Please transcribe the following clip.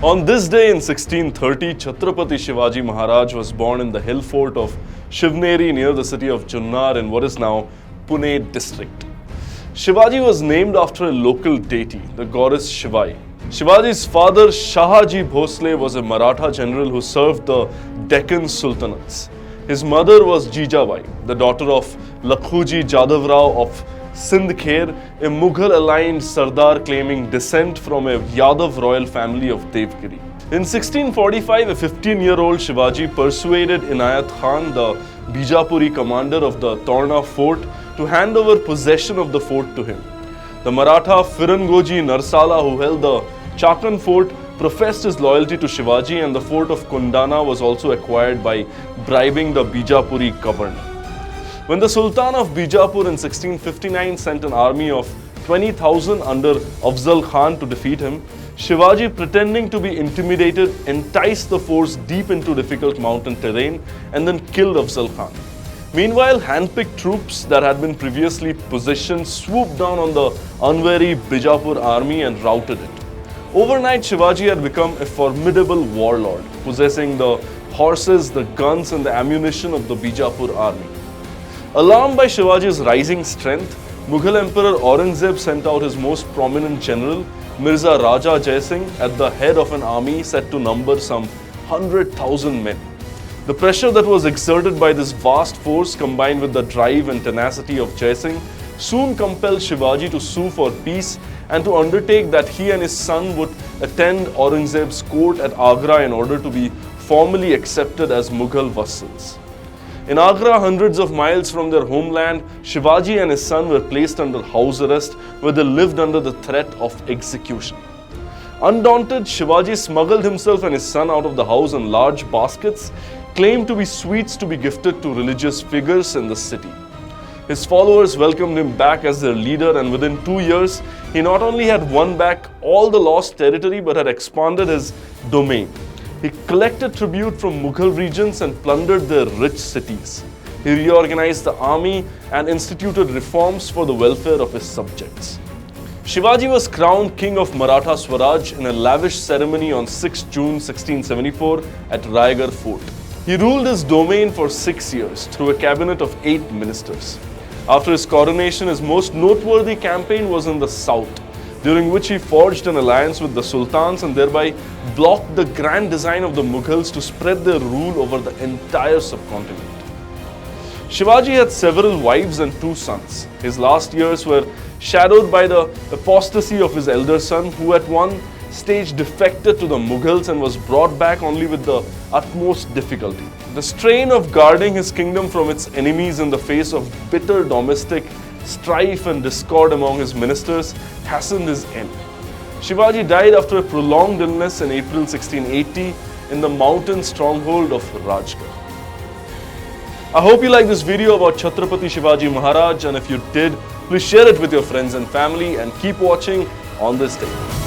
On this day in 1630, Chhatrapati Shivaji Maharaj was born in the hill fort of Shivneri near the city of Junnar in what is now Pune district. Shivaji was named after a local deity, the goddess Shivai. Shivaji's father Shahaji Bhosle was a Maratha general who served the Deccan Sultanates. His mother was Jijabai, the daughter of Lakhuji Jadhav Rao of Sindh Kher, a Mughal-aligned Sardar claiming descent from a Yadav royal family of Devgiri. In 1645, a 15-year-old Shivaji persuaded Inayat Khan, the Bijapuri commander of the Torna fort, to hand over possession of the fort to him. The Maratha Firangoji Narsala, who held the Chakan fort, professed his loyalty to Shivaji, and the fort of Kundana was also acquired by bribing the Bijapuri governor. When the Sultan of Bijapur in 1659 sent an army of 20,000 under Afzal Khan to defeat him, Shivaji, pretending to be intimidated, enticed the force deep into difficult mountain terrain and then killed Afzal Khan. Meanwhile, handpicked troops that had been previously positioned swooped down on the unwary Bijapur army and routed it. Overnight, Shivaji had become a formidable warlord, possessing the horses, the guns and the ammunition of the Bijapur army. Alarmed by Shivaji's rising strength, Mughal Emperor Aurangzeb sent out his most prominent general, Mirza Raja Jai Singh, at the head of an army said to number some 100,000 men. The pressure that was exerted by this vast force, combined with the drive and tenacity of Jai Singh, soon compelled Shivaji to sue for peace and to undertake that he and his son would attend Aurangzeb's court at Agra in order to be formally accepted as Mughal vassals. In Agra, hundreds of miles from their homeland, Shivaji and his son were placed under house arrest, where they lived under the threat of execution. Undaunted, Shivaji smuggled himself and his son out of the house in large baskets, claimed to be sweets to be gifted to religious figures in the city. His followers welcomed him back as their leader, and within 2 years, he not only had won back all the lost territory but had expanded his domain. He collected tribute from Mughal regions and plundered their rich cities. He reorganized the army and instituted reforms for the welfare of his subjects. Shivaji was crowned king of Maratha Swaraj in a lavish ceremony on 6 June 1674 at Raigarh Fort. He ruled his domain for 6 years through a cabinet of 8 ministers. After his coronation, his most noteworthy campaign was in the south, during which he forged an alliance with the sultans and thereby blocked the grand design of the Mughals to spread their rule over the entire subcontinent. Shivaji had several wives and 2 sons. His last years were shadowed by the apostasy of his elder son, who at one stage defected to the Mughals and was brought back only with the utmost difficulty. The strain of guarding his kingdom from its enemies in the face of bitter domestic strife and discord among his ministers hastened his end. Shivaji died after a prolonged illness in April 1680 in the mountain stronghold of Rajgarh. I hope you liked this video about Chhatrapati Shivaji Maharaj, and if you did, please share it with your friends and family and keep watching On This Day.